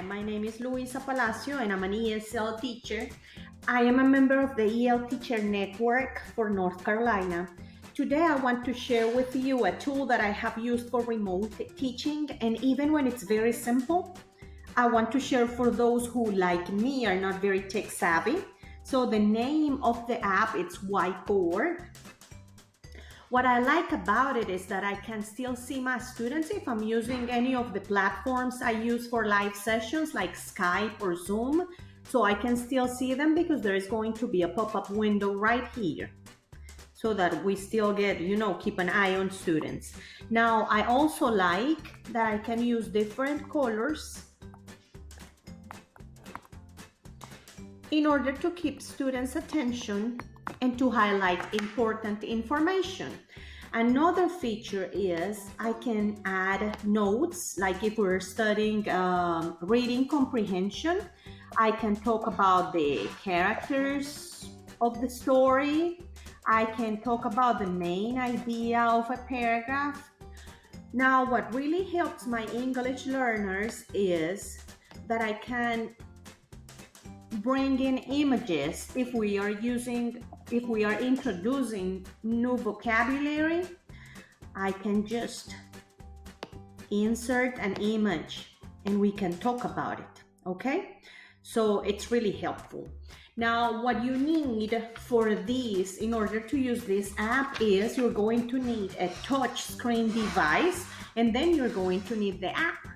my name is Luisa Palacio and I'm an ESL teacher. I am a member of the EL Teacher Network for North Carolina. Today I want to share with you a tool that I have used for remote teaching, and even when it's very simple, I want to share for those who, like me, are not very tech savvy. So the name of the app is WhiteBoard. What I like about it is that I can still see my students if I'm using any of the platforms I use for live sessions like Skype or Zoom. So I can still see them because there is going to be a pop-up window right here so that we still get, keep an eye on students. Now, I also like that I can use different colors in order to keep students' attention and to highlight important information. Another feature is I can add notes, like if we're studying reading comprehension, I can talk about the characters of the story. I can talk about the main idea of a paragraph. Now, what really helps my English learners is that I can bring in images if we are introducing new vocabulary. I can just insert an image and we can talk about it, okay? So it's really helpful. Now, what you need for this, in order to use this app, is you're going to need a touch screen device, and then you're going to need the app.